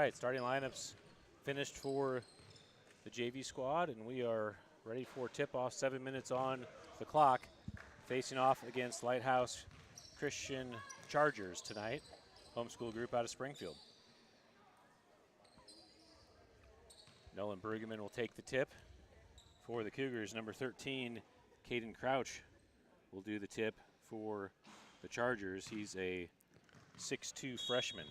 right, starting lineups finished for the JV squad, and we are ready for tip-off. 7 minutes on the clock, facing off against Lighthouse Christian Chargers tonight, homeschool group out of Springfield. Nolan Brueggemann will take the tip for the Cougars. Number 13, Caden Crouch, will do the tip for the Chargers. He's a 6'2" freshman.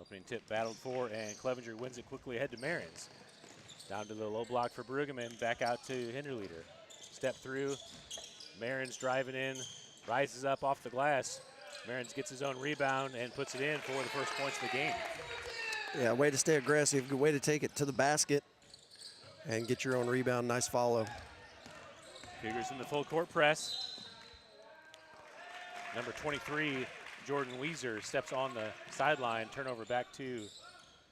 Opening tip battled for, and Clevenger wins it quickly ahead to Marions. Down to the low block for Brueggemann, back out to Hinderleader. Step through, Marions driving in, rises up off the glass. Marions gets his own rebound and puts it in for the first points of the game. Yeah, way to stay aggressive, good way to take it to the basket and get your own rebound, nice follow. Cougars in the full court press. Number 23, Jordan Weiser, steps on the sideline, turnover back to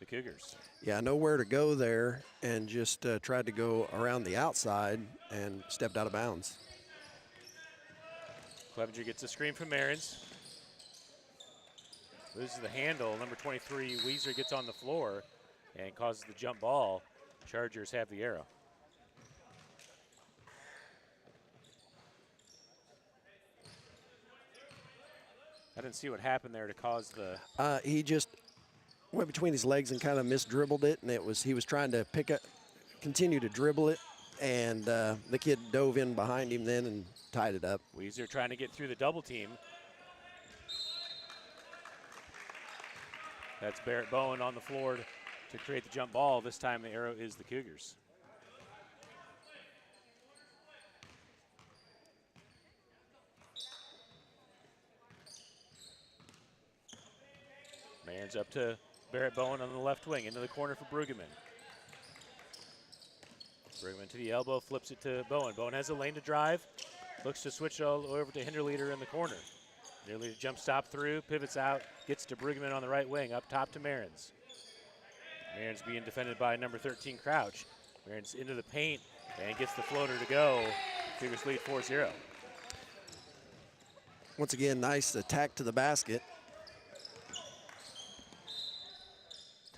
the Cougars. Yeah, nowhere to go there, and just tried to go around the outside and stepped out of bounds. Clevenger gets a screen from Marions. Loses the handle. Number 23, Weiser, gets on the floor and causes the jump ball. Chargers have the arrow. I didn't see what happened there to cause the... He just went between his legs and kind of misdribbled it, and he was trying to continue to dribble it, and the kid dove in behind him then and tied it up. Weiser trying to get through the double team. That's Barrett Bowen on the floor to create the jump ball. This time the arrow is the Cougars. Marions up to Barrett Bowen on the left wing, into the corner for Brueggemann. Brueggemann to the elbow, flips it to Bowen. Bowen has a lane to drive, looks to switch it all over to Hinderleader in the corner. Hinderleader jump stop through, pivots out, gets to Brueggemann on the right wing, up top to Marions. Marions being defended by number 13, Crouch. Marions into the paint and gets the floater to go. Cougars lead 4-0. Once again, nice attack to the basket.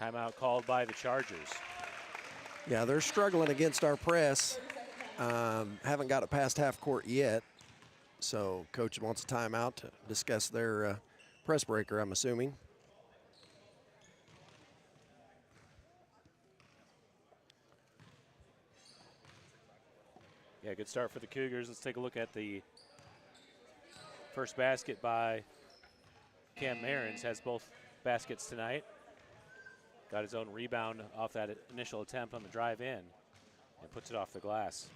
Timeout called by the Chargers. Yeah, they're struggling against our press. Haven't got it past half court yet. So coach wants a timeout to discuss their press breaker, I'm assuming. Yeah, good start for the Cougars. Let's take a look at the first basket by Cam Marions. Has both baskets tonight. Got his own rebound off that initial attempt on the drive in and puts it off the glass.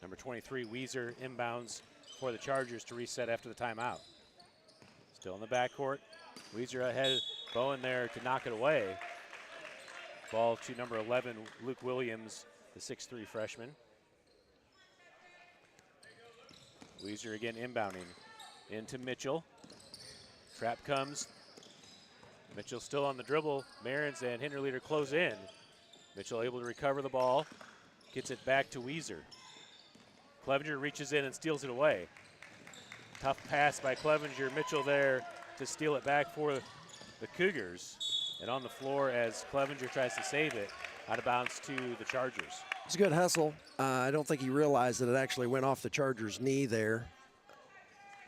Number 23, Weiser, inbounds for the Chargers to reset after the timeout. Still in the backcourt. Weiser ahead, Bowen there to knock it away. Ball to number 11, Luke Williams, the 6'3" freshman. Weiser again inbounding into Mitchell. Trap comes. Mitchell still on the dribble. Marions and Hinderleader close in. Mitchell able to recover the ball. Gets it back to Weiser. Clevenger reaches in and steals it away. Tough pass by Clevenger. Mitchell there to steal it back for the Cougars. And on the floor as Clevenger tries to save it, out of bounds to the Chargers. It's a good hustle. I don't think he realized that it actually went off the Chargers' knee there.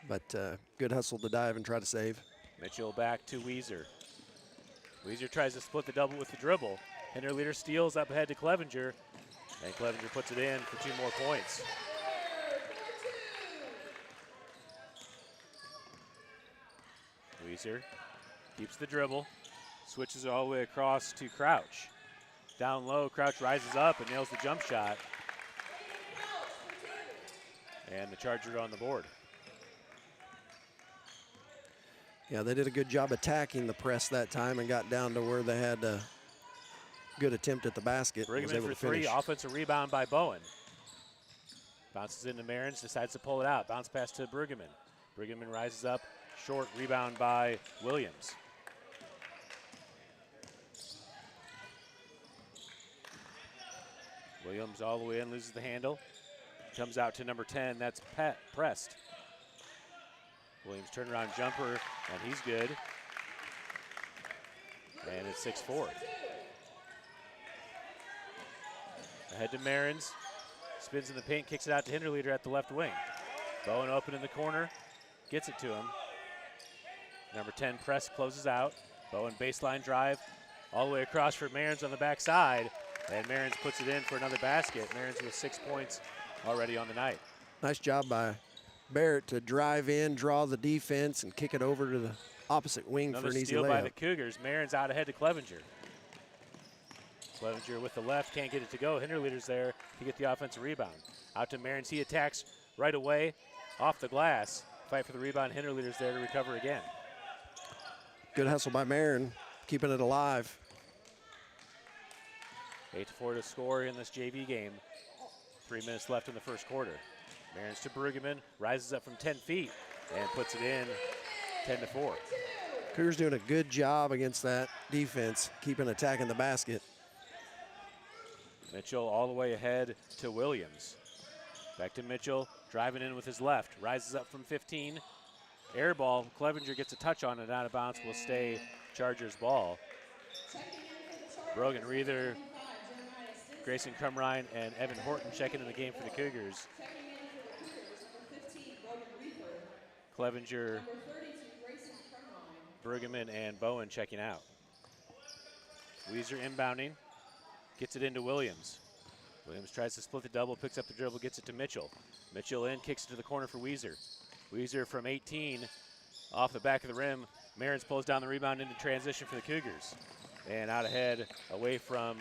But good hustle to dive and try to save. Mitchell back to Weiser. Weiser tries to split the double with the dribble. Hinderleader steals up ahead to Clevenger. And Clevenger puts it in for 2 more points. Weiser keeps the dribble, switches it all the way across to Crouch. Down low, Crouch rises up and nails the jump shot. And the Chargers are on the board. Yeah, they did a good job attacking the press that time and got down to where they had a good attempt at the basket. Brueggemann for 3, offensive rebound by Bowen. Bounces into Marions, decides to pull it out. Bounce pass to Brueggemann. Brueggemann rises up, Short rebound by Williams. Williams all the way in, loses the handle. Comes out to number 10, that's Prest. Williams turnaround jumper, and he's good. And it's 6-4. Ahead to Marins. Spins in the paint, kicks it out to Hinderleader at the left wing. Bowen open in the corner, gets it to him. Number 10, Press closes out. Bowen baseline drive, all the way across for Marins on the backside. And Marins puts it in for another basket. Marins with 6 points already on the night. Nice job by Barrett to drive in, draw the defense, and kick it over to the opposite wing Another for an easy steal by layup. the Cougars. Marins out ahead to Clevenger. Clevenger with the left, can't get it to go. Hinderleader's there to get the offensive rebound. Out to Marins, he attacks right away off the glass. Fight for the rebound, Hinderleader's there to recover again. Good hustle by Marin, keeping it alive. 8-4 to score in this JV game. 3 minutes left in the first quarter. Marins to Brueggemann, rises up from 10 feet and puts it in 10-4. Cougars doing a good job against that defense, keeping attacking the basket. Mitchell all the way ahead to Williams. Back to Mitchell, driving in with his left, rises up from 15. Air ball, Clevenger gets a touch on it, out of bounds, will stay Chargers ball. Brogan Reether, Grayson Crumrine, and Evan Horton checking in the game for the Cougars. Clevenger, Brueggemann, and Bowen checking out. Weezer inbounding, gets it into Williams. Williams tries to split the double, picks up the dribble, gets it to Mitchell. Mitchell in, kicks it to the corner for Weezer. Weezer from 18, off the back of the rim. Marins pulls down the rebound into transition for the Cougars. And out ahead, away from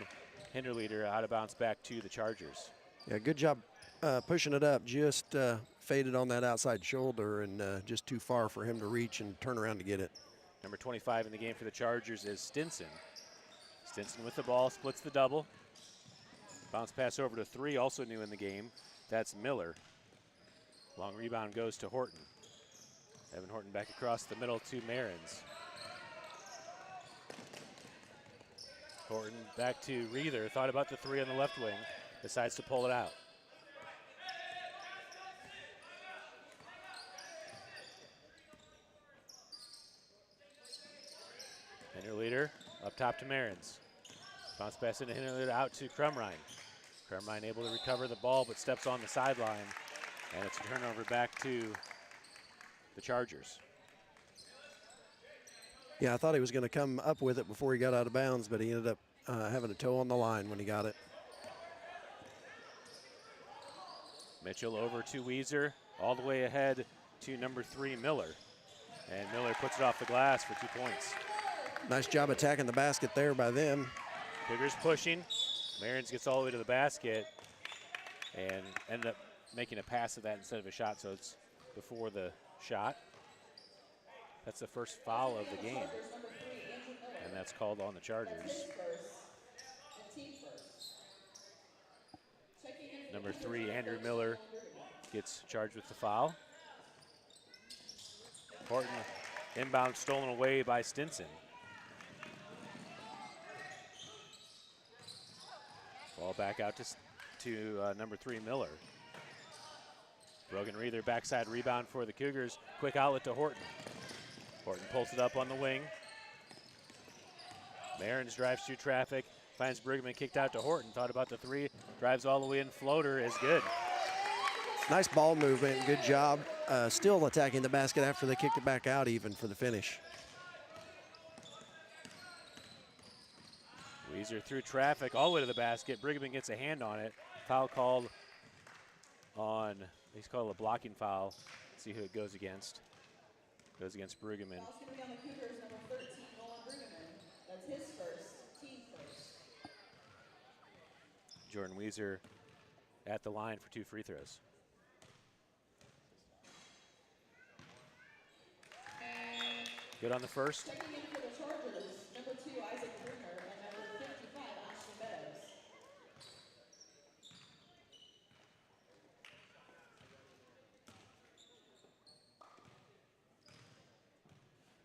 Hinderleader, out of bounds back to the Chargers. Yeah, good job pushing it up. Just faded on that outside shoulder and just too far for him to reach and turn around to get it. Number 25 in the game for the Chargers is Stinson. Stinson with the ball, splits the double. Bounce pass over to 3, also new in the game. That's Miller. Long rebound goes to Horton. Evan Horton back across the middle to Marins. Horton back to Reether, thought about the 3 on the left wing, decides to pull it out. Hinderleader up top to Marins. Bounce pass into Hinderleader, out to Crumrine. Crumrine able to recover the ball, but steps on the sideline, and it's a turnover back to the Chargers. Yeah, I thought he was going to come up with it before he got out of bounds, but he ended up having a toe on the line when he got it. Mitchell over to Weezer, all the way ahead to number 3, Miller. And Miller puts it off the glass for 2 points. Nice job attacking the basket there by them. Cougars pushing. Marins gets all the way to the basket and ended up making a pass of that instead of a shot, so it's before the shot. That's the first foul of the game, and that's called on the Chargers. Number 3, Andrew Miller, gets charged with the foul. Horton inbound stolen away by Stinson. Ball back out to number 3, Miller. Brogan Reether, backside rebound for the Cougars. Quick outlet to Horton. Horton pulls it up on the wing. Marins drives through traffic, finds Brueggemann, kicked out to Horton. Thought about the 3, drives all the way in, floater is good. Nice ball movement, good job. Still attacking the basket after they kicked it back out even for the finish. Weezer through traffic all the way to the basket. Brueggemann gets a hand on it. Foul called on, he's called a blocking foul. Let's see who it goes against. Goes against Brueggemann. Foul's going to be on the Cougars, number 13, Nolan Brueggemann. That's his first, team first. Jordan Weezer at the line for 2 free throws. Good on the first. Checking in for the Chargers, number 2, Isaac Bruner, and number 55, Ashley Meadows.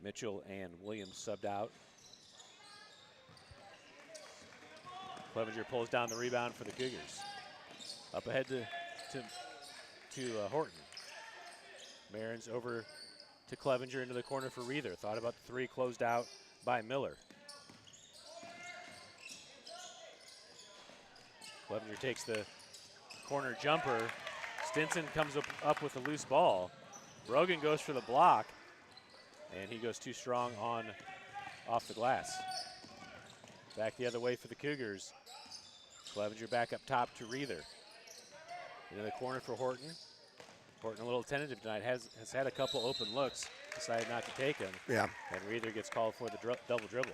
Mitchell and Williams subbed out. Clevenger pulls down the rebound for the Cougars. Up ahead to Horton. Marins over to Clevenger into the corner for Reether. Thought about the three, closed out by Miller. Clevenger takes the corner jumper. Stinson comes up with a loose ball. Brogan goes for the block, and he goes too strong off the glass. Back the other way for the Cougars. Clevenger back up top to Reether. Into the corner for Horton. Horton a little tentative tonight, has had a couple open looks, decided not to take them. Yeah. And Reether gets called for the double dribble.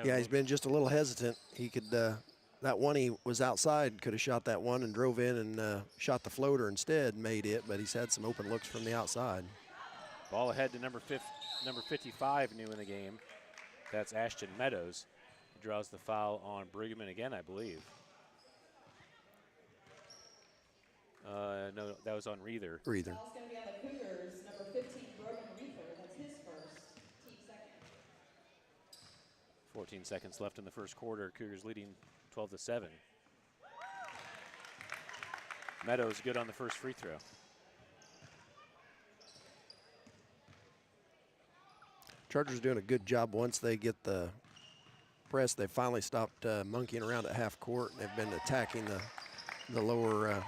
Yeah, he's been just a little hesitant. He could, that one he was outside, could have shot that one and drove in and shot the floater instead, made it, but he's had some open looks from the outside. Ball ahead to number 55 new in the game. That's Ashton Meadows. He draws the foul on Bruggeman again, I believe. No, that was on Reether. Reether. Foul's going to be on the Cougars, number 15, Brogan Reether. That's his first, team second. 14 seconds left in the first quarter. Cougars leading 12-7. Meadows good on the first free throw. Chargers doing a good job once they get the press. They finally stopped monkeying around at half court, and they've been attacking the lower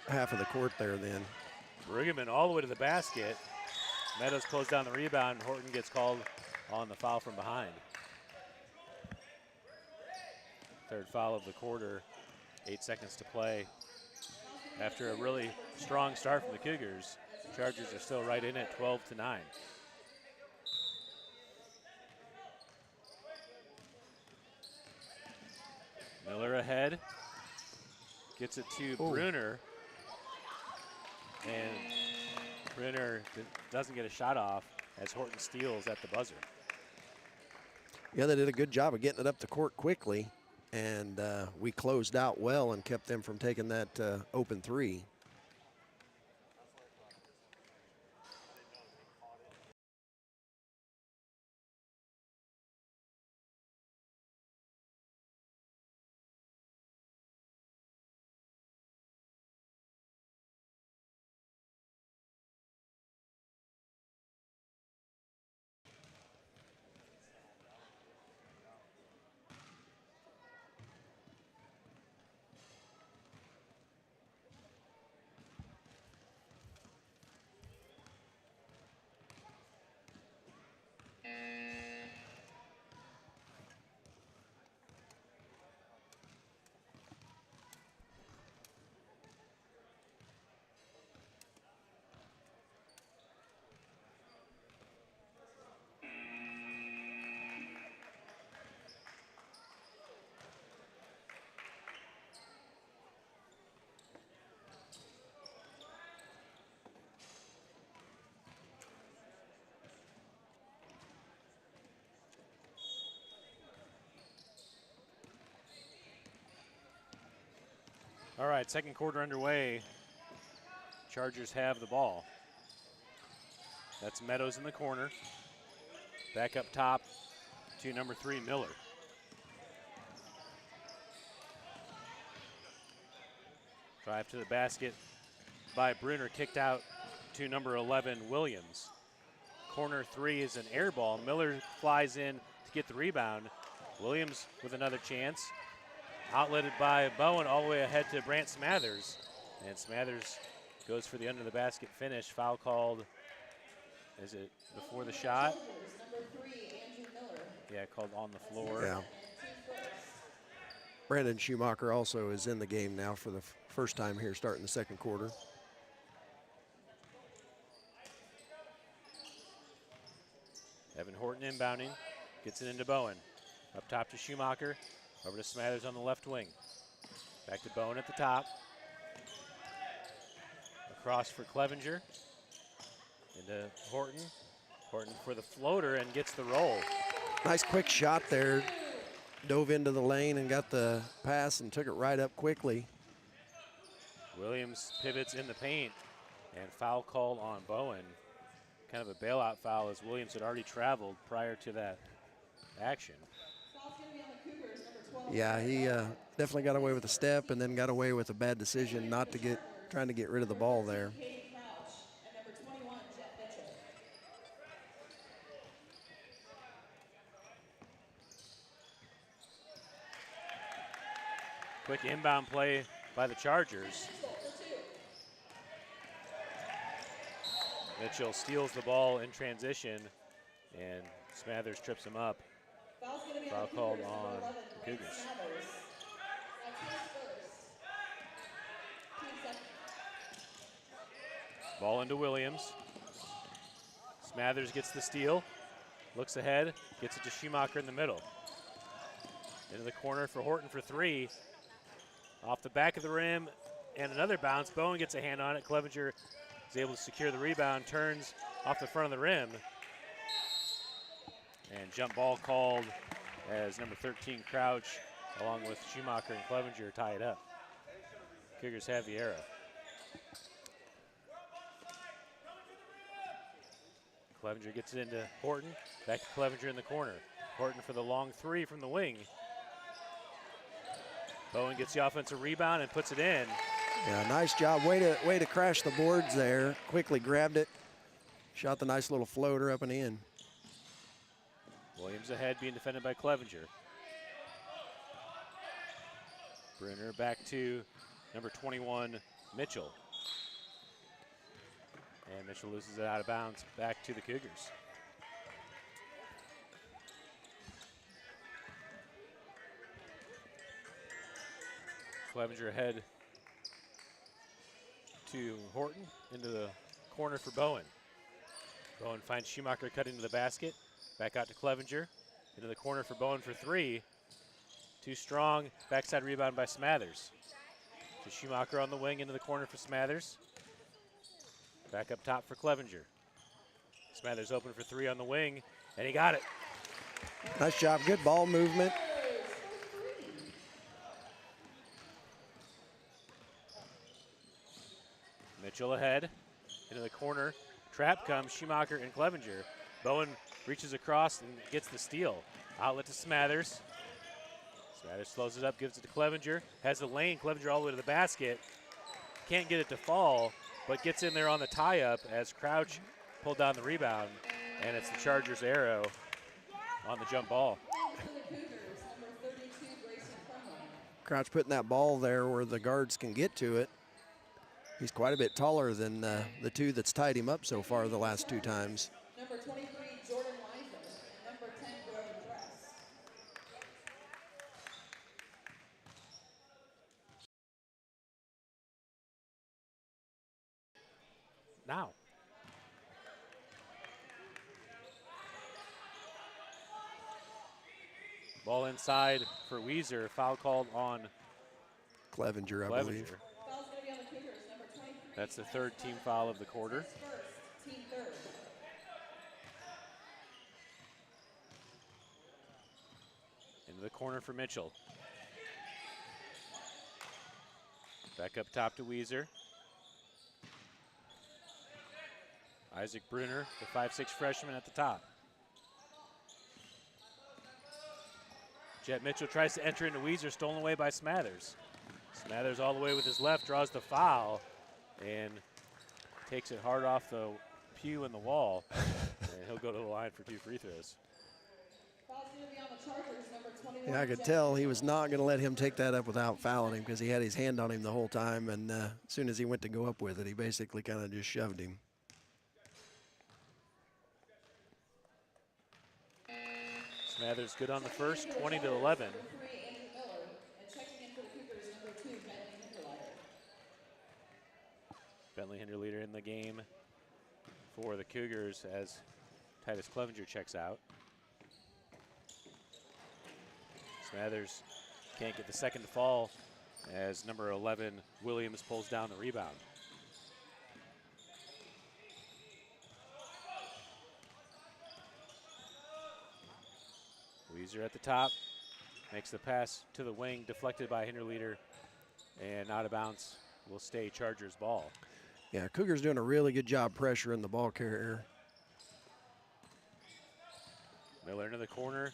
half of the court there then. Bruggeman all the way to the basket. Meadows closed down the rebound, and Horton gets called on the foul from behind. Third foul of the quarter, 8 seconds to play. After a really strong start from the Cougars, Chargers are still right in at 12-9. Miller ahead, gets it to Bruner, and Bruner doesn't get a shot off as Horton steals at the buzzer. Yeah, they did a good job of getting it up the court quickly, and we closed out well and kept them from taking that open three. All right, second quarter underway. Chargers have the ball. That's Meadows in the corner. Back up top to number 3, Miller. Drive to the basket by Bruner, kicked out to number 11, Williams. Corner 3 is an air ball. Miller flies in to get the rebound. Williams with another chance. Outletted by Bowen all the way ahead to Brant Smathers. And Smathers goes for the under the basket finish. Foul called, is it before the shot? Number 3, Andrew Miller. Yeah, called on the floor. Yeah. Brandon Schumacher also is in the game now for the first time here starting the second quarter. Evan Horton inbounding, gets it into Bowen. Up top to Schumacher, over to Smathers on the left wing. Back to Bowen at the top. Across for Clevenger. Into Horton. Horton for the floater and gets the roll. Nice quick shot there. Dove into the lane and got the pass and took it right up quickly. Williams pivots in the paint. And foul called on Bowen. Kind of a bailout foul as Williams had already traveled prior to that action. Foul's going to be on the Cougars, number 12. Yeah, he definitely got away with a step and then got away with a bad decision not to trying to get rid of the ball there. Katie Crouch and number 21, Jet Mitchell. Quick inbound play by the Chargers. Mitchell steals the ball in transition, and Smathers trips him up. Foul's going to be Foul on the called Cougars, on number 11, the Cougars. Smathers. That's his first. Team second. Ball into Williams. Smathers gets the steal, looks ahead, gets it to Schumacher in the middle. Into the corner for Horton for three. Off the back of the rim, and another bounce. Bowen gets a hand on it. Clevenger is able to secure the rebound, turns off the front of the rim. And jump ball called as number 13, Crouch, along with Schumacher and Clevenger, tie it up. Cougars have the arrow. Clevenger gets it into Horton. Back to Clevenger in the corner. Horton for the long three from the wing. Bowen gets the offensive rebound and puts it in. Yeah, nice job. Way to crash the boards there. Quickly grabbed it. Shot the nice little floater up and in. Williams ahead, being defended by Clevenger. Brunner back to number 21, Mitchell. And Mitchell loses it out of bounds back to the Cougars. Clevenger ahead to Horton, into the corner for Bowen. Bowen finds Schumacher cutting to the basket. Back out to Clevenger, into the corner for Bowen for three. Too strong, backside rebound by Smathers. To Schumacher on the wing, into the corner for Smathers. Back up top for Clevenger. Smathers open for three on the wing, and he got it. Nice job, good ball movement. Mitchell ahead, into the corner. Trap comes, Schumacher and Clevenger. Bowen reaches across and gets the steal. Outlet to Smathers. Smathers slows it up, gives it to Clevenger. Has the lane, Clevenger all the way to the basket. Can't get it to fall, but gets in there on the tie-up as Crouch pulled down the rebound. And it's the Chargers' arrow on the jump ball. Crouch putting that ball there where the guards can get to it. He's quite a bit taller than the two that's tied him up so far the last two times. Number 23, Jordan Liza, and number 10, Broden Press. Now. Ball inside for Weiser. Foul called on Clevenger, I Clevenger. believe. Foul's going to be on the Cougars, number 23. That's the third team foul of the quarter. First, team third. Into the corner for Mitchell. Back up top to Weiser. Isaac Brunner, the 5'6" freshman at the top. Jet Mitchell tries to enter into Weiser, stolen away by Smathers. Smathers all the way with his left, draws the foul, and takes it hard off the pew and the wall. And he'll go to the line for 2 free throws. Foul's going to be on the Chargers, number 21. Yeah, I could tell he was not going to let him take that up without fouling him because he had his hand on him the whole time, and as soon as he went to go up with it, he basically kind of just shoved him. Smathers good on the first, 20-11. Number 3, Andrew Miller, and checking in for the Cougars, number 2, Bentley Hinterleiter. Bentley Hinterleiter in the game for the Cougars as Titus Clevenger checks out. Smathers can't get the second to fall as number 11, Williams, pulls down the rebound. Weiser at the top, makes the pass to the wing, deflected by Hinterleiter, and out of bounds will stay Chargers ball. Yeah, Cougars doing a really good job pressuring the ball carrier. Miller into the corner.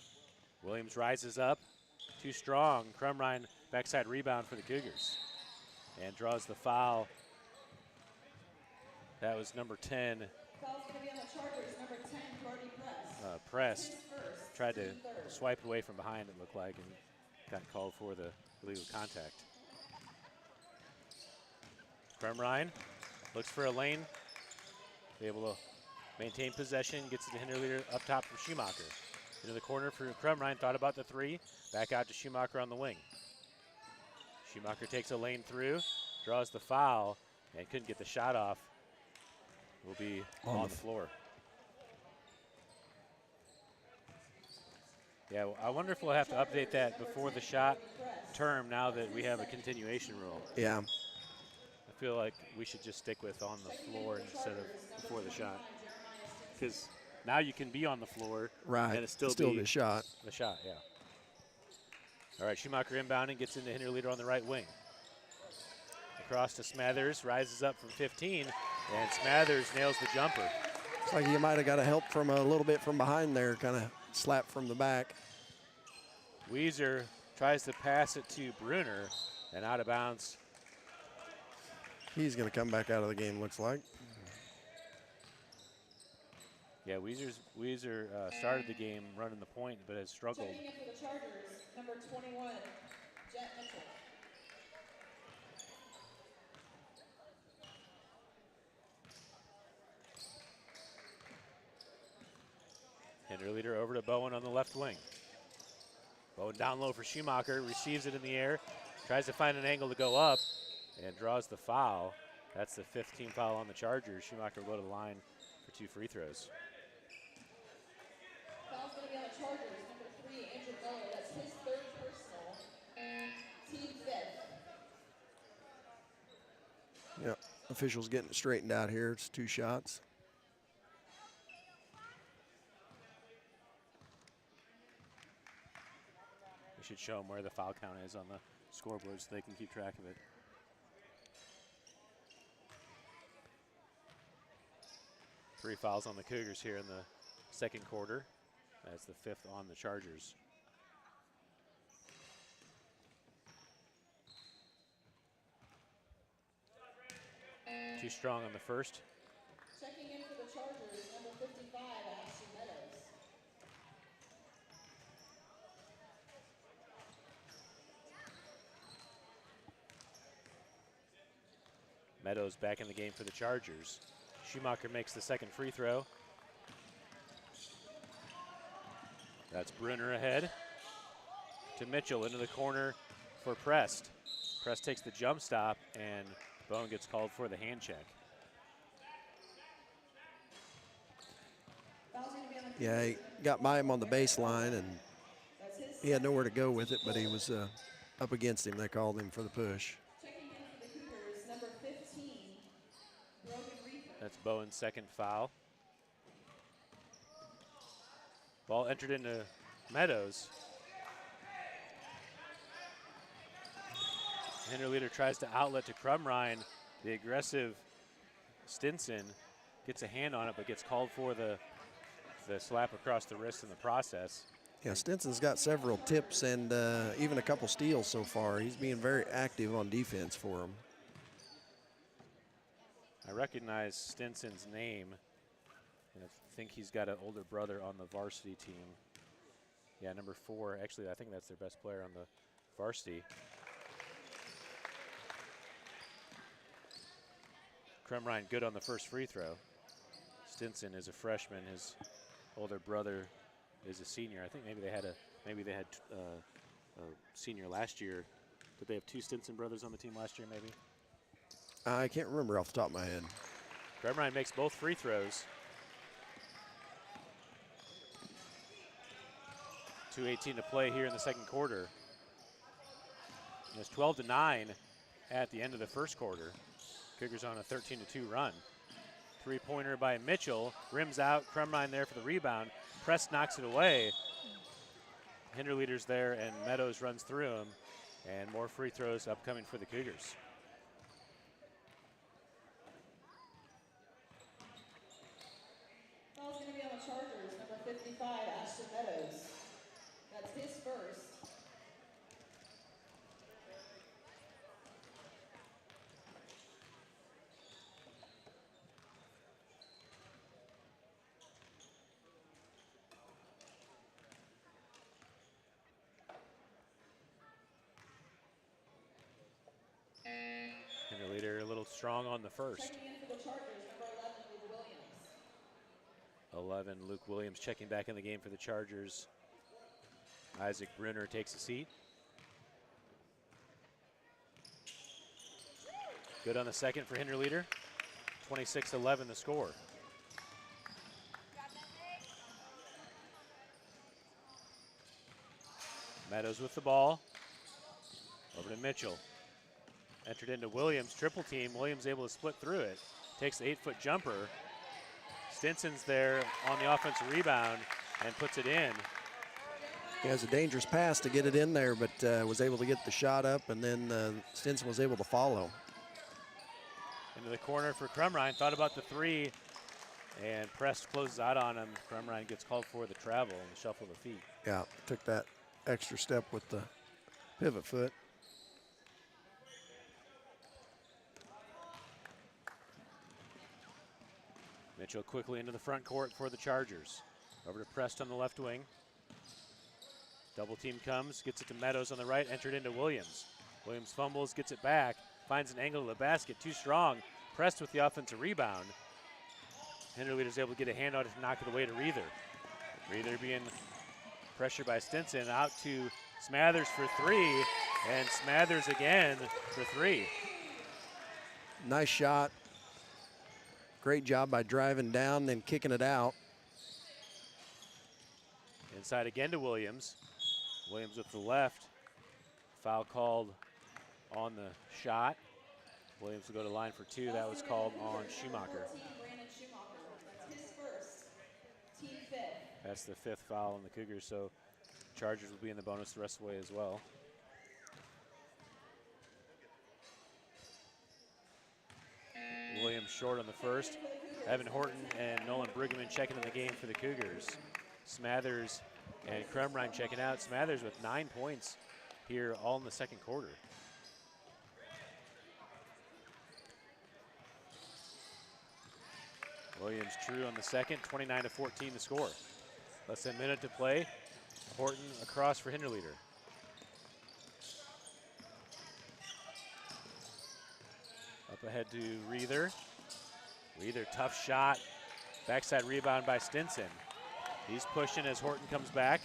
Williams rises up. Too strong. Crumrine backside rebound for the Cougars. And draws the foul. That was number 10. Foul's going to be on the Chargers, number 10, Brody Press. Pressed. His first, Tried to team third. swipe away from behind, it looked like, and got called for the illegal contact. Crumrine looks for a lane. Be able to maintain possession. Gets it to Hinterleader up top for Schumacher. Into the corner for Crumrine. Thought about the three. Back out to Schumacher on the wing. Schumacher takes a lane through. Draws the foul. And couldn't get the shot off. Will be on the floor. Yeah, well, I wonder if we'll have to update that before the shot term now that we have a continuation rule. Yeah. I feel like we should just stick with on the floor instead of before the shot. Because now you can be on the floor. Right. And it's still the shot. The shot, yeah. All right, Schumacher inbounding, gets into Hinterleader on the right wing. Across to Smathers, rises up from 15, and Smathers nails the jumper. Looks like you might have got a help from a little bit from behind there, kind of slap from the back. Weiser tries to pass it to Bruner, and out of bounds. He's going to come back out of the game, looks like. Yeah, Weiser started the game running the point, but has struggled. Checking in for the Chargers, number 21, Jet Mitchell. Hinterleader over to Bowen on the left wing. Bowen down low for Schumacher, receives it in the air, tries to find an angle to go up, and draws the foul. That's the 5th team foul on the Chargers. Schumacher will go to the line for 2 free throws. Foul's going to be on the Chargers, number 3, Andrew Miller. That's his 3rd personal, and team 5th. Yeah, officials getting it straightened out here. It's 2 shots. We should show them where the foul count is on the scoreboard so they can keep track of it. Three fouls on the Cougars here in the second quarter. That's the 5th on the Chargers. Too strong on the first. Checking in for the Chargers, number 55, Ashton Meadows. Meadows back in the game for the Chargers. Schumacher makes the second free throw. That's Bruner ahead to Mitchell into the corner for Prest. Prest takes the jump stop, and Bowen gets called for the hand check. Yeah, he got by him on the baseline, and he had nowhere to go with it, but he was up against him. They called him for the push. Checking in for the Cougars, number 15, Brogan Reefer. That's Bowen's second foul. Ball entered into Meadows. Hinterleader tries to outlet to Crumrine. The aggressive Stinson gets a hand on it, but gets called for the slap across the wrist in the process. Yeah, Stinson's got several tips and even a couple steals so far. He's being very active on defense for him. I recognize Stinson's name, and I think he's got an older brother on the varsity team. Yeah, number 4. Actually, I think that's their best player on the varsity. Crumrine good on the first free throw. Stinson is a freshman. His older brother is a senior. I think maybe they had a senior last year. Did they have 2 Stinson brothers on the team last year, maybe? I can't remember off the top of my head. Crumrine makes both free throws. 2:18 to play here in the second quarter. And it's 12-9 at the end of the first quarter. Cougars on a 13-2 run. Three-pointer by Mitchell. Rims out. Crumrine there for the rebound. Prest knocks it away. Hinterleader's there, and Meadows runs through him. And more free throws upcoming for the Cougars. Chargers, number 55, Ashton Meadows. That's his first. Henry Leader a little strong on the first. Checking in for the Chargers, number 11, Luke Williams. 11, Luke Williams checking back in the game for the Chargers. Isaac Brunner takes a seat. Good on the second for Henry Leader. 26-11 the score. Meadows with the ball. Over to Mitchell. Entered into Williams, triple team. Williams able to split through it. Takes the 8-foot jumper. Stinson's there on the offensive rebound and puts it in. He has a dangerous pass to get it in there, but was able to get the shot up, and then Stinson was able to follow. Into the corner for Crumrine. Thought about the three, and Prest closes out on him. Crumrine gets called for the travel and the shuffle of the feet. Yeah, took that extra step with the pivot foot. Mitchell quickly into the front court for the Chargers. Over to Prest on the left wing. Double team comes, gets it to Meadows on the right, entered into Williams. Williams fumbles, gets it back, finds an angle to the basket, too strong. Prest with the offensive rebound. Henry Leader's able to get a hand on it to knock it away to Reether. Reether being pressured by Stinson, out to Smathers for three, and Smathers again for three. Nice shot. Great job by driving down, then kicking it out. Inside again to Williams. Williams with the left. Foul called on the shot. Williams will go to line for two. That was called on Schumacher. Brandon Schumacher. That's his first. Team fifth. That's the fifth foul on the Cougars, so Chargers will be in the bonus the rest of the way as well. Williams short on the first. Evan Horton and Nolan Brigman checking in the game for the Cougars. Smathers and Crumrine checking out. Smathers with 9 points here all in the second quarter. Williams true on the second, 29-14 the score. Less than a minute to play. Horton across for Hinderleader. Up ahead to Reether. Reether, tough shot. Backside rebound by Stinson. He's pushing as Horton comes back.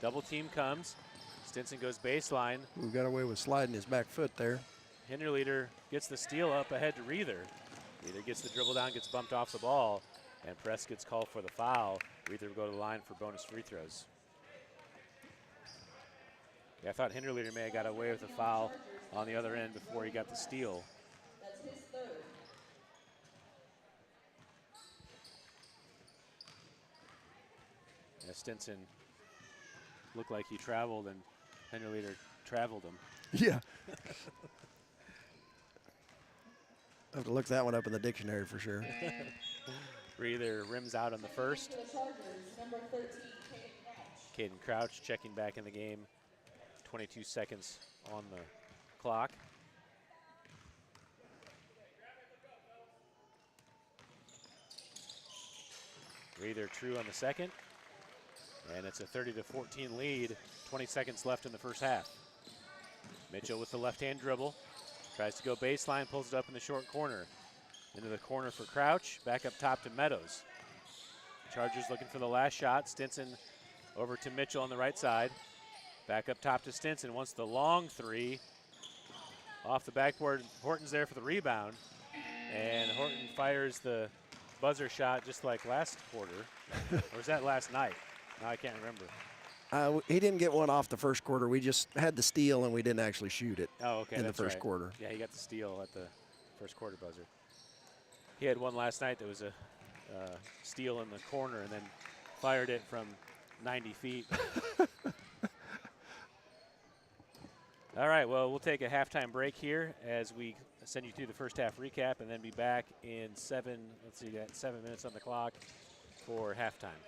Double team comes. Stinson goes baseline. We got away with sliding his back foot there. Hinderleader gets the steal up ahead to Reether. Reether gets the dribble down, gets bumped off the ball, and Press gets called for the foul. Reether will go to the line for bonus free throws. Yeah, I thought Hinderleader may have got away with a foul on the other end before he got the steal. That's his third. Yeah, Stinson looked like he traveled, and Hinderleader traveled him. Yeah. I have to look that one up in the dictionary for sure. Reether rims out on the first. For the Chargers, number 13, Caden Crouch. Caden Crouch checking back in the game. 22 seconds on the clock. Reether true on the second. And it's a 30-14 lead. 20 seconds left in the first half. Mitchell with the left-hand dribble. Tries to go baseline, pulls it up in the short corner. Into the corner for Crouch. Back up top to Meadows. Chargers looking for the last shot. Stinson over to Mitchell on the right side. Back up top to Stinson. Wants the long three. Off the backboard. Horton's there for the rebound. And Horton fires the buzzer shot just like last quarter. Or was that last night? No, I can't remember. He didn't get one off the first quarter. We just had the steal, and we didn't actually shoot it Okay, in the that's first right. quarter. Yeah, he got the steal at the first quarter buzzer. He had one last night that was a steal in the corner and then fired it from 90 feet. All right, well, we'll take a halftime break here as we send you through the first half recap and then be back in 7 minutes on the clock for halftime.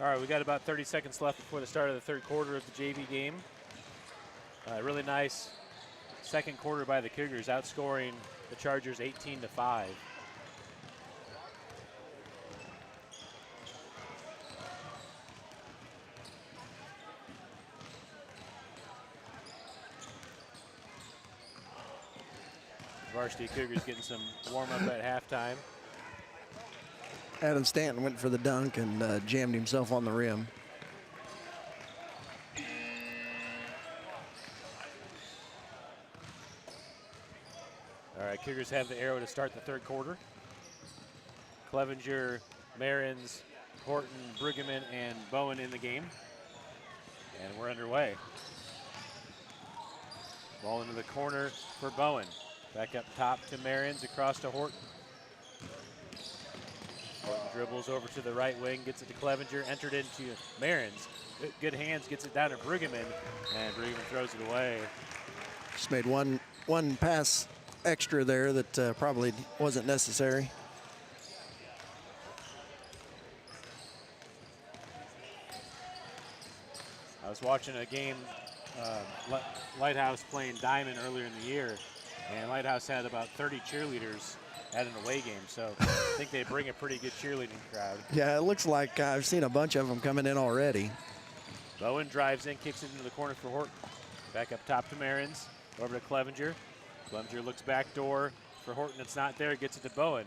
All right, we got about 30 seconds left before the start of the third quarter of the JV game. Really nice second quarter by the Cougars, outscoring the Chargers 18-5. Varsity Cougars getting some warm-up at halftime. Adam Stanton went for the dunk and jammed himself on the rim. All right, Cougars have the arrow to start the third quarter. Clevenger, Marins, Horton, Brueggemann, and Bowen in the game. And we're underway. Ball into the corner for Bowen. Back up top to Marins, across to Horton. Horton dribbles over to the right wing, gets it to Clevenger, entered into Marins. Good hands, gets it down to Brueggemann, and Brueggemann throws it away. Just made one pass extra there that probably wasn't necessary. I was watching a game, Lighthouse playing Diamond earlier in the year, and Lighthouse had about 30 cheerleaders at an away game, so I think they bring a pretty good cheerleading crowd. Yeah, it looks like I've seen a bunch of them coming in already. Bowen drives in, kicks it into the corner for Horton. Back up top to Marins, over to Clevenger. Clevenger looks back door for Horton, it's not there, gets it to Bowen.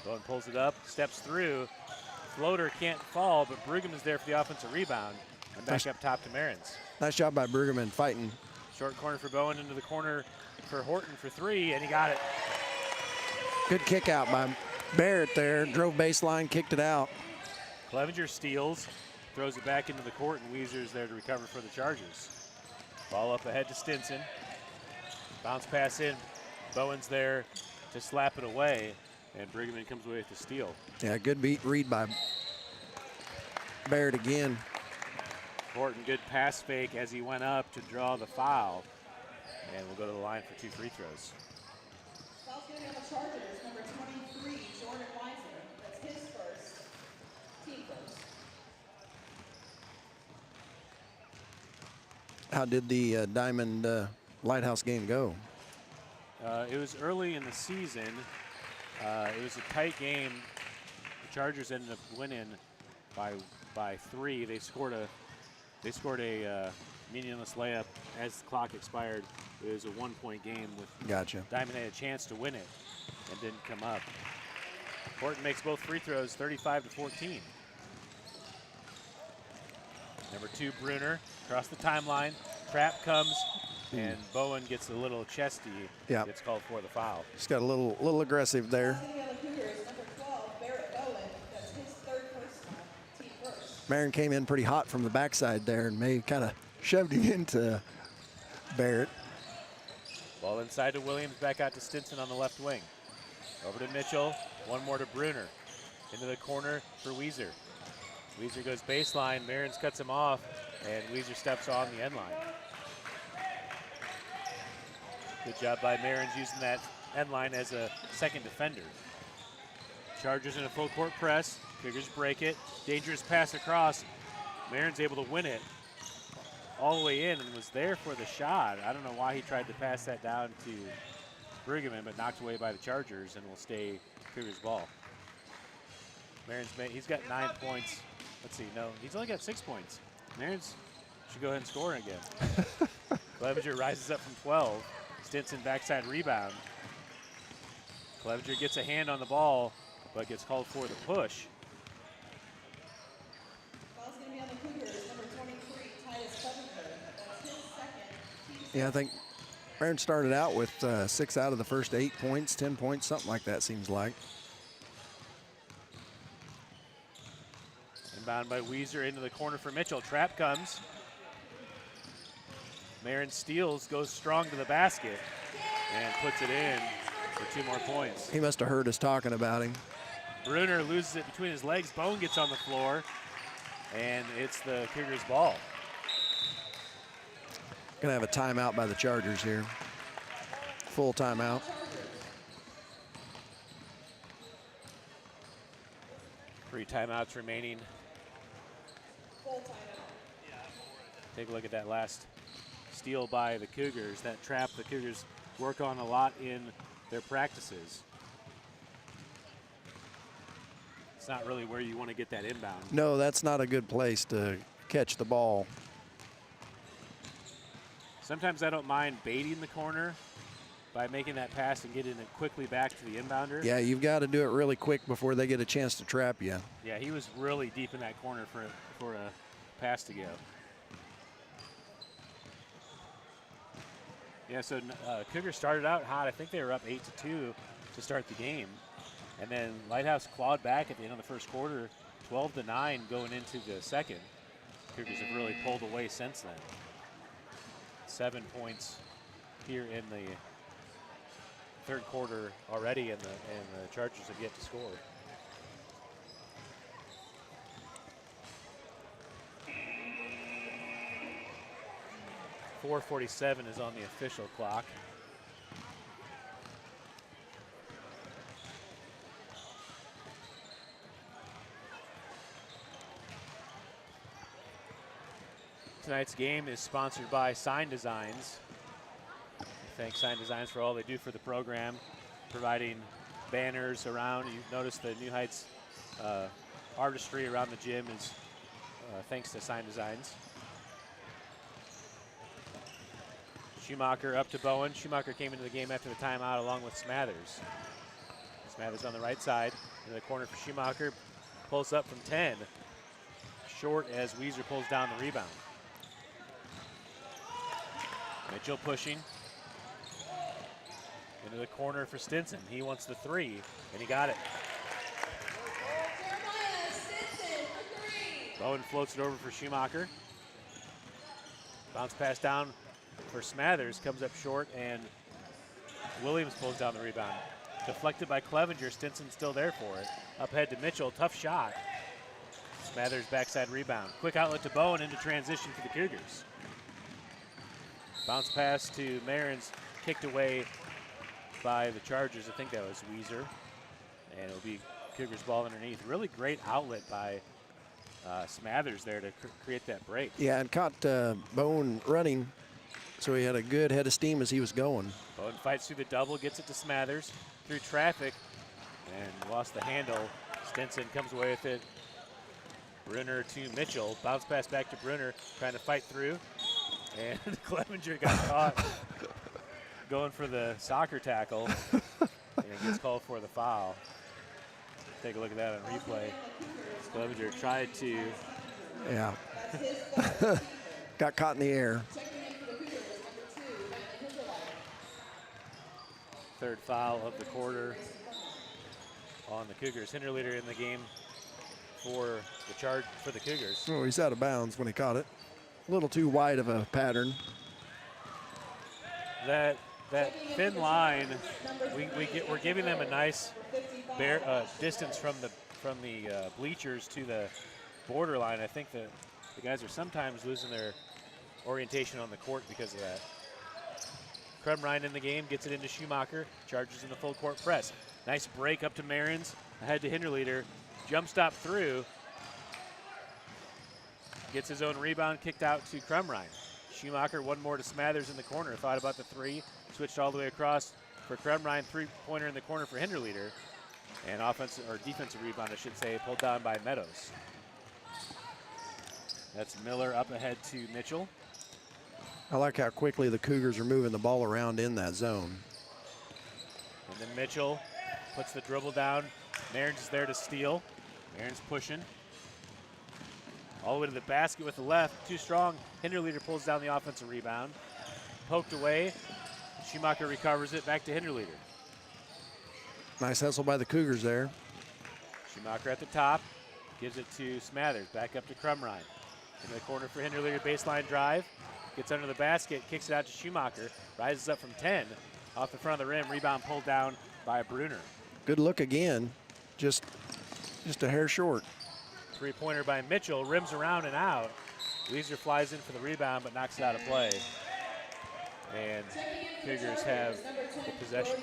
Bowen pulls it up, steps through. Floater can't fall, but Brueggemann's there for the offensive rebound. And back up top to Marins. Nice job by Brueggemann fighting. Short corner for Bowen, into the corner for Horton for three, and he got it. Good kick out by Barrett there. Drove baseline, kicked it out. Clevenger steals, throws it back into the court, and Weezer's there to recover for the Chargers. Ball up ahead to Stinson. Bounce pass in. Bowen's there to slap it away, and Brueggemann comes away with the steal. Yeah, good read by Barrett again. Horton, good pass fake as he went up to draw the foul. And we'll go to the line for two free throws. Foul's going to be on the Chargers, number 23, Jordan Weiser. That's his first, team first. How did the Diamond Lighthouse game go? It was early in the season. It was a tight game. The Chargers ended up winning by three. They scored a meaningless layup as the clock expired. It was a one-point game with Gotcha. Diamond had a chance to win it and didn't come up. Horton makes both free throws, 35-14. Number 2, Bruner, across the timeline. Trap comes, and Bowen gets a little chesty. Yeah. Gets called for the foul. Just got a little aggressive there. Foul's going to be on the Cougars, number 12, Barrett Bowen. That's his third personal, team first. Marin came in pretty hot from the backside there and may kind of shoved him into Barrett. Ball inside to Williams, back out to Stinson on the left wing. Over to Mitchell, one more to Bruner. Into the corner for Weezer. Weezer goes baseline, Marins cuts him off, and Weezer steps on the end line. Good job by Marins using that end line as a second defender. Chargers in a full court press, Cougars break it, dangerous pass across. Marins able to win it all the way in and was there for the shot. I don't know why he tried to pass that down to Brueggemann, but knocked away by the Chargers and will stay Cougars ball. Marins, he's got 9 points. Let's see, no, he's only got 6 points. Marins should go ahead and score again. Clevenger rises up from 12. Stinson backside rebound. Clevenger gets a hand on the ball, but gets called for the push. Foul's going to be on the Cougars, number 23, Titus Clevenger. That's his second, team Yeah, I think Marin started out with 6 out of the first 8 points, 10 points, something like that seems like. Inbound by Weezer into the corner for Mitchell. Trap comes. Marin steals, goes strong to the basket, and puts it in for 2 more points. He must have heard us talking about him. Bruner loses it between his legs. Bone gets on the floor, and it's the Cougars' ball. Gonna have a timeout by the Chargers here. Full timeout. 3 timeouts remaining Take a look at that last steal by the Cougars. That trap the Cougars work on a lot in their practices. It's not really where you want to get that inbound. No, that's not a good place to catch the ball. Sometimes I don't mind baiting the corner by making that pass and getting it quickly back to the inbounder. Yeah, you've got to do it really quick before they get a chance to trap you. Yeah, he was really deep in that corner for a pass to go. Yeah, so Cougars started out hot. I think they were up 8-2 to start the game. And then Lighthouse clawed back at the end of the first quarter, 12-9 going into the second. Cougars have really pulled away since then. 7 points here in the third quarter already, and the Chargers have yet to score. .447 is on the official clock. Tonight's game is sponsored by Sign Designs. We thank Sign Designs for all they do for the program, providing banners around. You notice the New Heights artistry around the gym is thanks to Sign Designs. Schumacher up to Bowen. Schumacher came into the game after the timeout along with Smathers. Smathers on the right side. In the corner for Schumacher. Pulls up from 10. Short as Weiser pulls down the rebound. Mitchell pushing. Into the corner for Stinson. He wants the three, and he got it. Bowen floats it over for Schumacher. Bounce pass down for Smathers, comes up short, and Williams pulls down the rebound. Deflected by Clevenger. Stinson still there for it. Up head to Mitchell, tough shot. Smathers backside rebound. Quick outlet to Bowen into transition for the Cougars. Bounce pass to Marins, kicked away by the Chargers. I think that was Weiser. And it'll be Cougars ball underneath. Really great outlet by Smathers there to create that break. Yeah, and caught Bowen running, so he had a good head of steam as he was going. Bowen fights through the double, gets it to Smathers through traffic, and lost the handle. Stinson comes away with it. Brunner to Mitchell. Bounce pass back to Brunner, trying to fight through. And Clevenger got caught going for the soccer tackle and gets called for the foul. Take a look at that on replay. Clevenger tried to. Yeah. Got caught in the air. Third foul of the quarter on the Cougars. Hinterleader in the game for the Cougars. Oh, he's out of bounds when he caught it. A little too wide of a pattern. That thin line, we're giving them a nice distance from the bleachers to the borderline. I think the guys are sometimes losing their orientation on the court because of that. Krumrein in the game, gets it into Schumacher. Chargers in the full court press. Nice break up to Marins, ahead to Hinterleader. Jump stop through. Gets his own rebound, kicked out to Krumrein. Schumacher, one more to Smathers in the corner. Thought about the three, switched all the way across for Krumrein. Three-pointer in the corner for Hinterleader. And defensive rebound, I should say, pulled down by Meadows. That's Miller up ahead to Mitchell. I like how quickly the Cougars are moving the ball around in that zone. And then Mitchell puts the dribble down. Marins is there to steal. Marins pushing. All the way to the basket with the left. Too strong. Hinterleader pulls down the offensive rebound. Poked away. Schumacher recovers it. Back to Hinterleader. Nice hustle by the Cougars there. Schumacher at the top. Gives it to Smathers. Back up to Krumrein. In the corner for Hinterleader. Baseline drive. Gets under the basket. Kicks it out to Schumacher. Rises up from 10. Off the front of the rim. Rebound pulled down by Brunner. Good look again. Just a hair short. Three-pointer by Mitchell. Rims around and out. Weiser flies in for the rebound but knocks it out of play. And Cougars have the possession.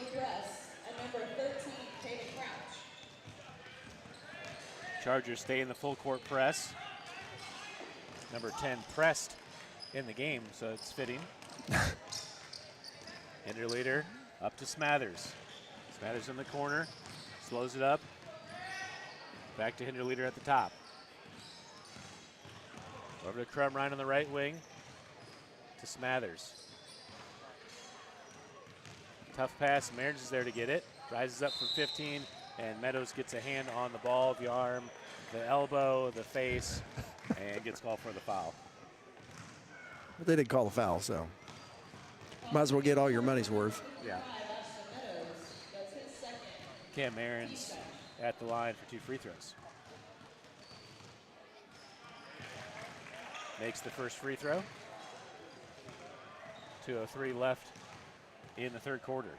Chargers stay in the full court press. number 10 pressed in the game, so it's fitting. Hinderleader up to Smathers. Smathers in the corner, slows it up. Back to Hinderleader at the top. Over to Crumrine on the right wing to Smathers. Tough pass, Mearns is there to get it. Rises up from 15, and Meadows gets a hand on the ball, the arm, the elbow, the face, and gets called for the foul. But they did call the foul, so might as well get all your money's worth. Yeah. Cam Mearns at the line for 2 free throws. Makes the first free throw. 2:03 left in the third quarter.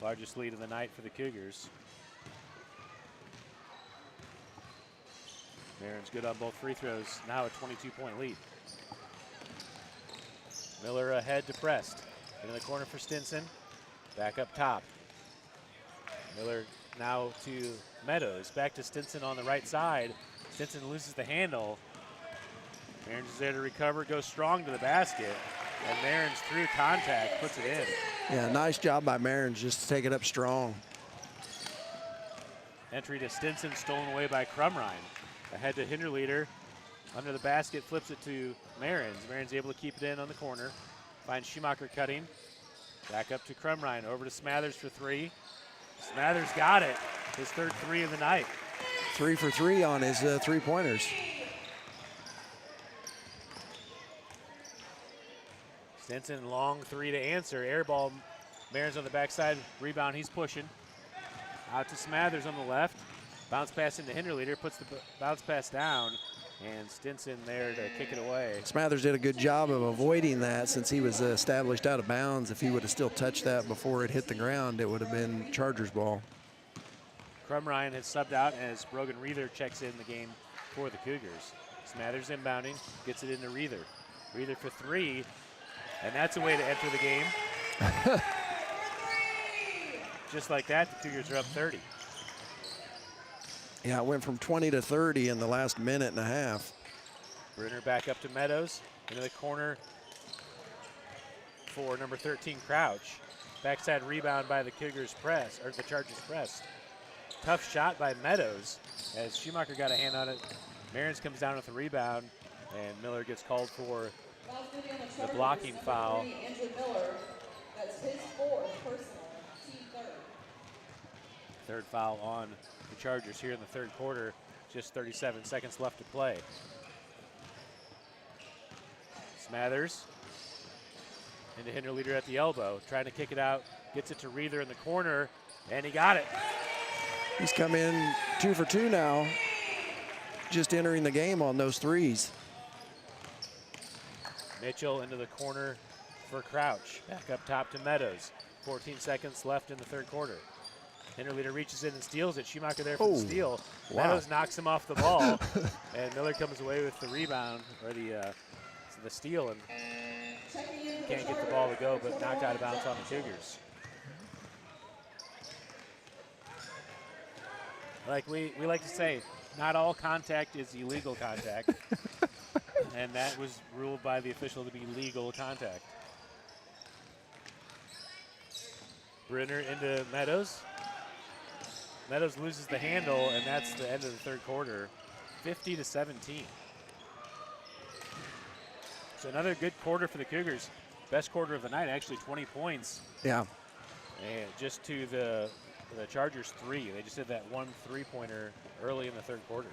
Largest lead of the night for the Cougars. Mearns good on both free throws. Now a 22-point lead. Miller ahead to Prest. Into the corner for Stinson. Back up top. Miller now to Meadows. Back to Stinson on the right side. Stinson loses the handle. Mearns is there to recover, goes strong to the basket. And Mearns through contact puts it in. Yeah, nice job by Mearns just to take it up strong. Entry to Stinson, stolen away by Crumrine. Ahead to Hinderleader. Under the basket, flips it to Mearns. Mearns able to keep it in on the corner. Finds Schumacher cutting. Back up to Crumrine. Over to Smathers for 3. Smathers got it. His third 3 of the night. 3 for 3 on his 3-pointers. Stinson, long 3 to answer. Air ball, Mearns on the backside. Rebound, he's pushing. Out to Smathers on the left. Bounce pass into Hinderleader, puts the bounce pass down, and Stinson there to kick it away. Smathers did a good job of avoiding that since he was established out of bounds. If he would have still touched that before it hit the ground, it would have been Chargers ball. Crumrine has subbed out as Brogan Reether checks in the game for the Cougars. Smathers inbounding, gets it into Reether. Reether for 3, and that's a way to enter the game. Just like that, the Cougars are up 30. Yeah, it went from 20 to 30 in the last minute and a half. Brenner back up to Meadows, into the corner for number 13, Crouch. Backside rebound by the Cougars press, or the Chargers press. Tough shot by Meadows as Schumacher got a hand on it. Mearns comes down with the rebound, and Miller gets called for the blocking foul. Andrew Miller, that's his 4th personal, team 3rd. Third foul on the Chargers here in the third quarter. Just 37 seconds left to play. Smathers into Hinderleader at the elbow, trying to kick it out, gets it to Reether in the corner, and he got it. He's come in 2 for 2 now, just entering the game on those 3s. Mitchell into the corner for Crouch. Back up top to Meadows. 14 seconds left in the third quarter. Hinderleader reaches in and steals it. Schumacher there for the steal. Wow. Meadows knocks him off the ball, and Miller comes away with the rebound, or the steal, and can't get the ball to go, but knocked out of bounds on the Cougars. Like we like to say, not all contact is illegal contact, and that was ruled by the official to be legal contact. Brenner into Meadows. Meadows loses the handle, and that's the end of the third quarter, 50-17. So another good quarter for the Cougars. Best quarter of the night, actually 20 points. Yeah. And just to the Chargers 3. They just did that 1 3-pointer early in the third quarter.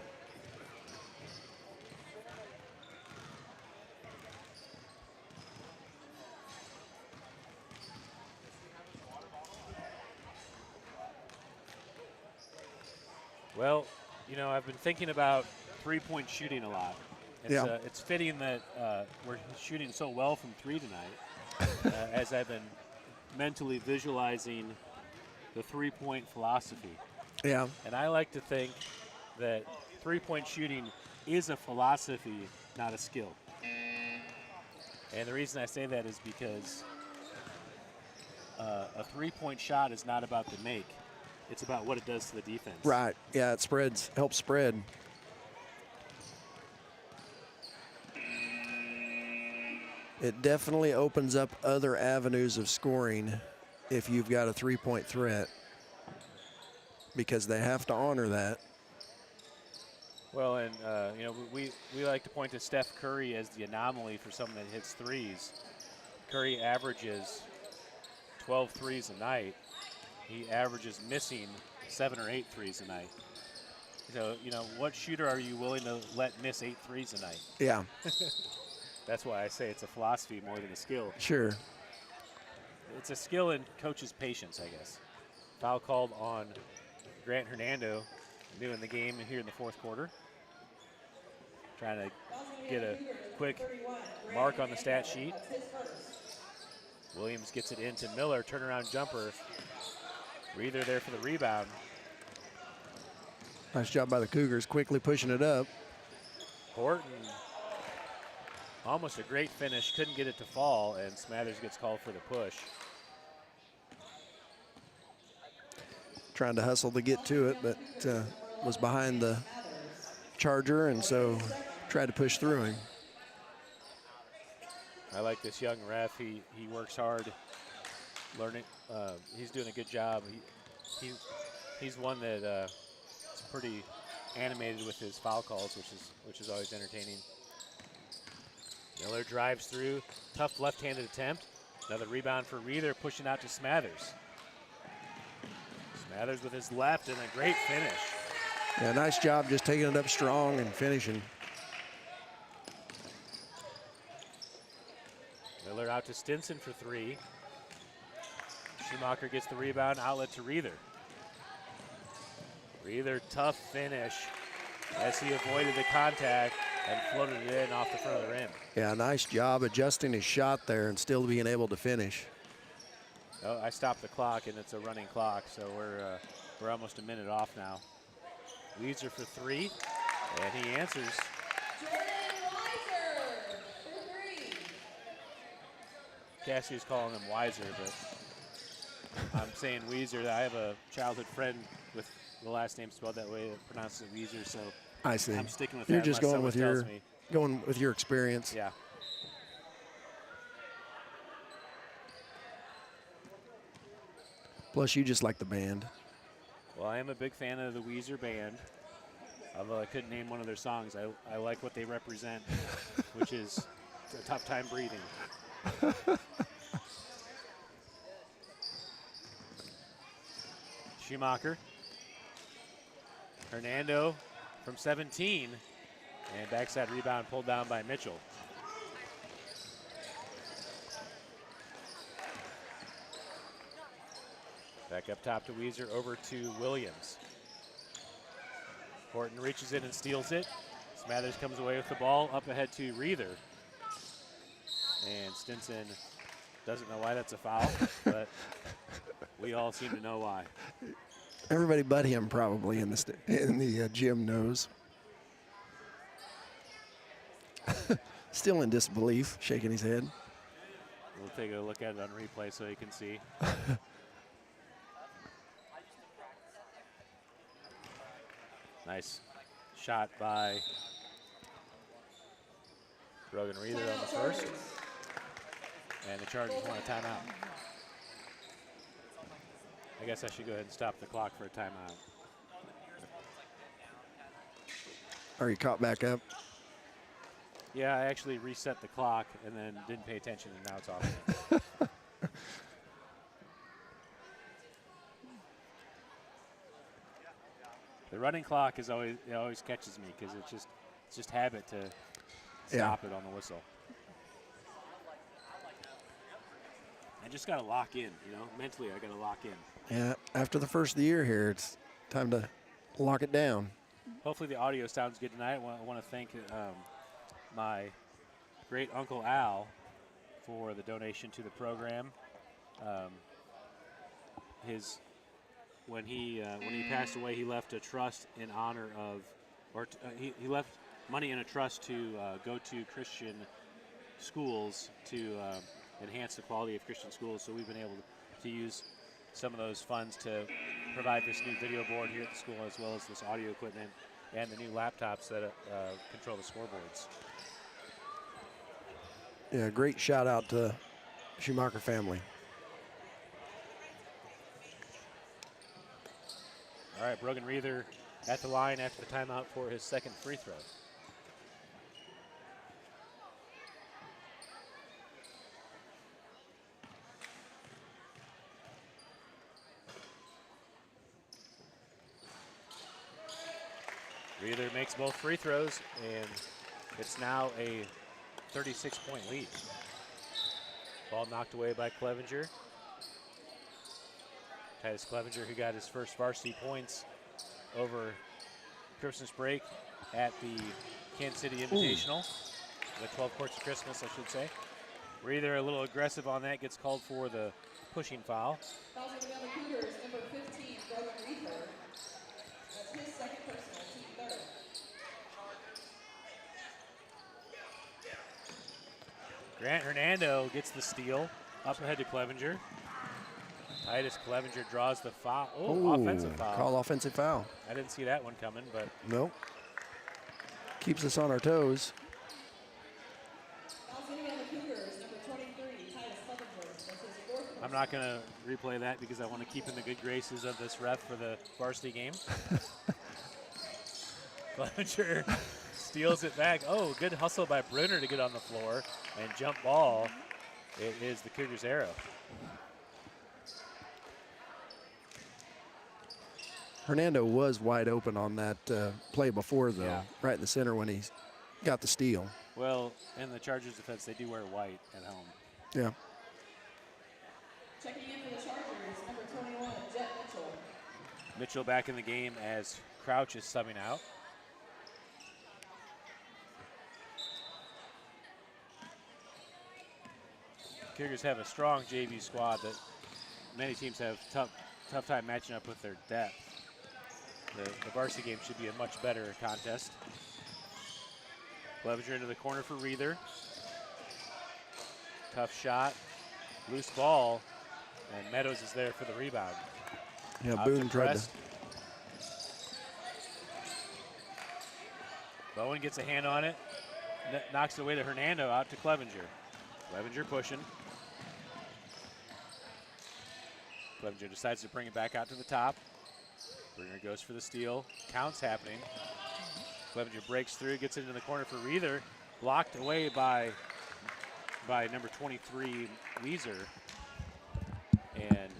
Well, you know, I've been thinking about 3-point shooting a lot. It's fitting that we're shooting so well from 3 tonight, as I've been mentally visualizing the 3-point philosophy. Yeah. And I like to think that 3-point shooting is a philosophy, not a skill. And the reason I say that is because a 3-point shot is not about the make. It's about what it does to the defense. Right. Yeah, it spreads, helps spread. It definitely opens up other avenues of scoring if you've got a three-point threat, because they have to honor that. Well, and you know, we like to point to Steph Curry as the anomaly for someone that hits threes. Curry averages 12 threes a night. He averages missing 7 or 8 threes a night. So, you know, what shooter are you willing to let miss 8 threes a night? Yeah, That's why I say it's a philosophy more than a skill. sure. It's a skill in coach's patience, I guess. Foul called on Grant Hernando, new in the game here in the fourth quarter. Trying to get a quick mark on the stat sheet. Williams gets it into Miller, turnaround jumper. Reether there for the rebound. Nice job by the Cougars, quickly pushing it up. Horton, almost a great finish, couldn't get it to fall, and Smathers gets called for the push. Trying to hustle to get to it, but was behind the charger, and so tried to push through him. I like this young ref. He works hard, learning. He's doing a good job. He's one that is pretty animated with his foul calls, which is always entertaining. Miller drives through, tough left-handed attempt. Another rebound for Reether, pushing out to Smathers. Smathers with his left and a great finish. Yeah, nice job just taking it up strong and finishing. Miller out to Stinson for 3. Schumacher gets the rebound, outlet to Reether. Reether, tough finish as he avoided the contact and floated it in off the front of the rim. Yeah, nice job adjusting his shot there and still being able to finish. Oh, I stopped the clock, and it's a running clock, so we're almost a minute off now. Weezer for 3, and he answers. Cassie's calling him Wiser, but I'm saying Weezer. I have a childhood friend with the last name spelled that way that pronounces it Weezer, so I see. I'm sticking with You're that just unless going with someone your tells me. going with your experience. Yeah. Plus, you just like the band. Well, I am a big fan of the Weezer band, although I couldn't name one of their songs. I like what they represent, which is a tough time breathing. Schumacher. Hernando from 17, and backside rebound pulled down by Mitchell. Back up top to Weezer, over to Williams. Horton reaches in and steals it. Smathers comes away with the ball, up ahead to Reether. And Stinson doesn't know why that's a foul, but we all seem to know why. Everybody but him probably in the gym knows. Still in disbelief, shaking his head. We'll take a look at it on replay so you can see. Nice shot by Brogan Reether on the first. And the Chargers want a timeout. I guess I should go ahead and stop the clock for a timeout. Are you caught back up? Yeah, I actually reset the clock and then didn't pay attention, and now it's off. The running clock is always catches me because it's just habit to stop it on the whistle. I just got to lock in, mentally I got to lock in. Yeah, after the first of the year here, it's time to lock it down. Hopefully the audio sounds good tonight. I want to thank my great Uncle Al for the donation to the program. When he passed away, he left a trust in honor of, he left money in a trust to go to Christian schools to enhance the quality of Christian schools. So we've been able to use some of those funds to provide this new video board here at the school, as well as this audio equipment and the new laptops that control the scoreboards. Yeah, great shout out to Schumacher family. All right, Brogan Reether at the line after the timeout for his second free throw. Reether makes both free throws, and it's now a 36-point lead. Ball knocked away by Clevenger. Titus Clevenger, who got his first varsity points over Christmas break at the Kansas City Invitational. The 12 Courts of Christmas, I should say. Reether a little aggressive on that, gets called for the pushing foul. Fouls on the other Cougars, number 15, Brogan Reether. That's his second personal, team third. Grant Hernando gets the steal, up ahead to Clevenger. Titus Clevenger draws the foul. Oh, offensive foul. Call offensive foul. I didn't see that one coming, but. Nope. Keeps us on our toes. Fouls on the other Cougars, number 23, Titus Clevenger. That's his fourth. I'm not going to replay that because I want to keep in the good graces of this ref for the varsity game. Clevenger steals it back. Oh, good hustle by Brunner to get on the floor and jump ball. It is the Cougars' arrow. Hernando was wide open on that play before, though, Yeah. right in the center when he got the steal. Well, in the Chargers' defense, they do wear white at home. Yeah. Checking in for the Chargers, number 21, Jet Mitchell. Mitchell back in the game as Crouch is subbing out. Cougars have a strong JV squad that many teams have tough time matching up with their depth. The varsity game should be a much better contest. Clevenger into the corner for Reether. Tough shot, loose ball, and Meadows is there for the rebound. Yeah, Out Boone to tried press. Bowen gets a hand on it, knocks it away to Hernando, out to Clevenger. Clevenger pushing. Clevenger decides to bring it back out to the top. Brunner goes for the steal. Counts happening. Clevenger breaks through, gets it into the corner for Reether. Blocked away by number 23, Weezer. And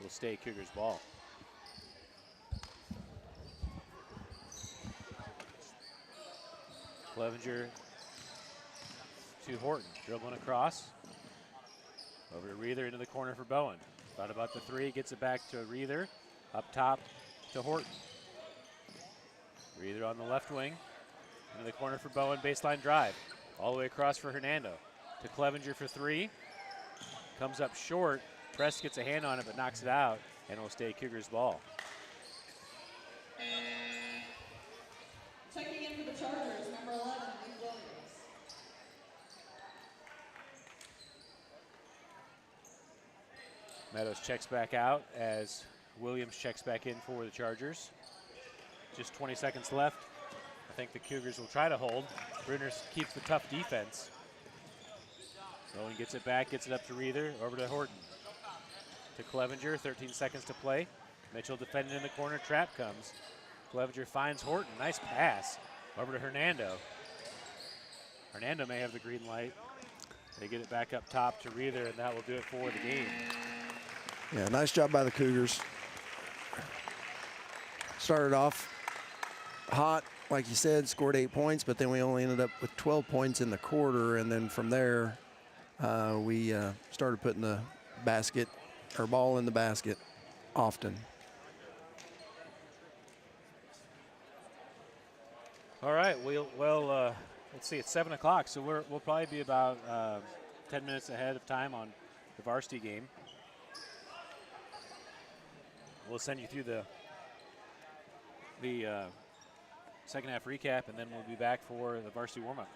will stay Cougars ball. Clevenger to Horton, dribbling across. Over to Reether into the corner for Bowen. Thought about the three, gets it back to Reether. Up top to Horton. Reether on the left wing. Into the corner for Bowen, baseline drive. All the way across for Hernando. To Clevenger for three. Comes up short. Press gets a hand on it but knocks it out. And it will stay Cougars ball. Checking in for the Chargers, number 11, Luke Williams. Meadows checks back out as Williams checks back in for the Chargers. Just 20 seconds left. I think the Cougars will try to hold. Brunner keeps the tough defense. Bowen gets it back, gets it up to Reether, over to Horton. To Clevenger, 13 seconds to play. Mitchell defending in the corner, trap comes. Clevenger finds Horton, nice pass. Over to Hernando. Hernando may have the green light. They get it back up top to Reether, and that will do it for the game. Yeah, nice job by the Cougars. Started off hot, like you said, scored 8 points, but then we only ended up with 12 points in the quarter, and then from there, we started putting the ball in the basket often. All right, well, let's see, it's 7 o'clock, so we'll probably be about 10 minutes ahead of time on the varsity game. We'll send you through the second half recap, and then we'll be back for the varsity warm-up.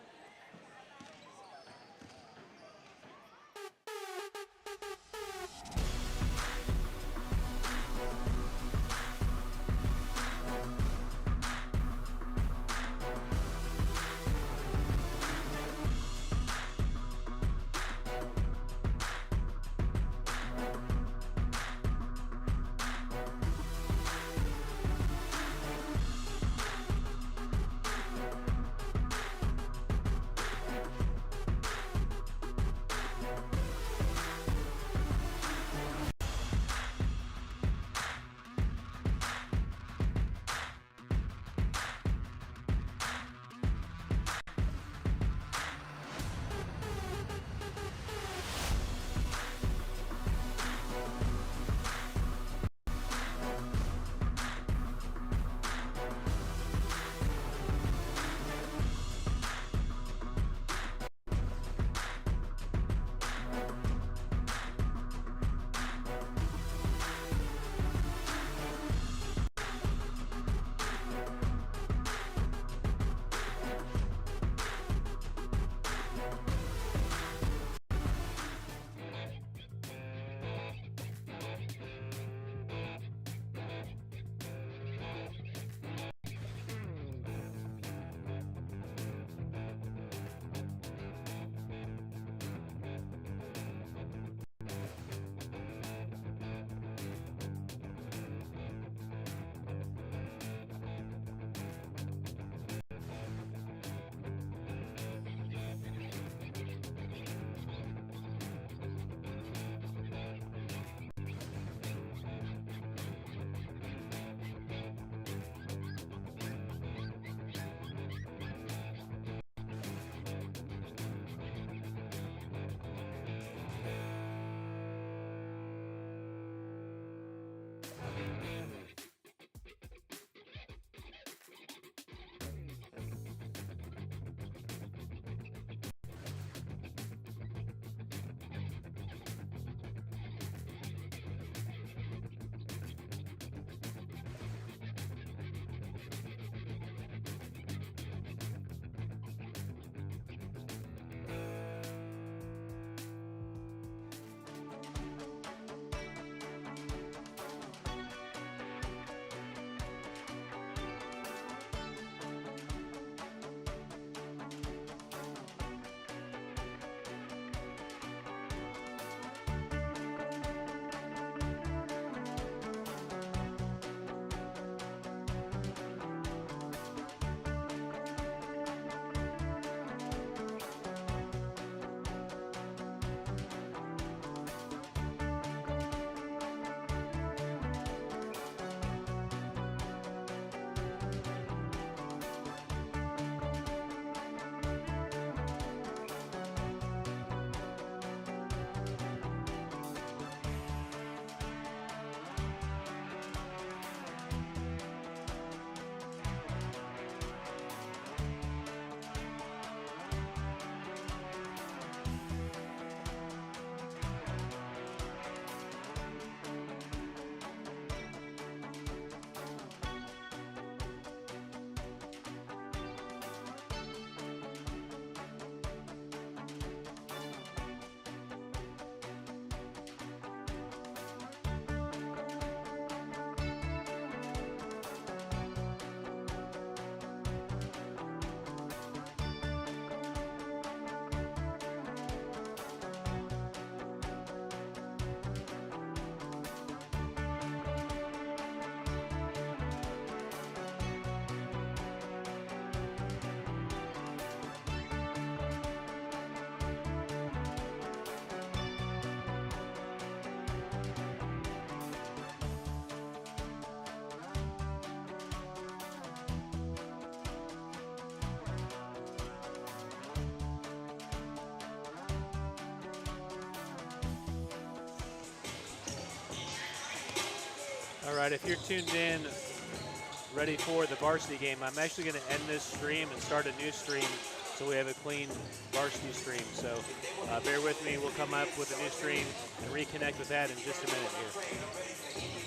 All right, if you're tuned in, ready for the varsity game, I'm actually going to end this stream and start a new stream so we have a clean varsity stream. So bear with me. We'll come up with a new stream and reconnect with that in just a minute here.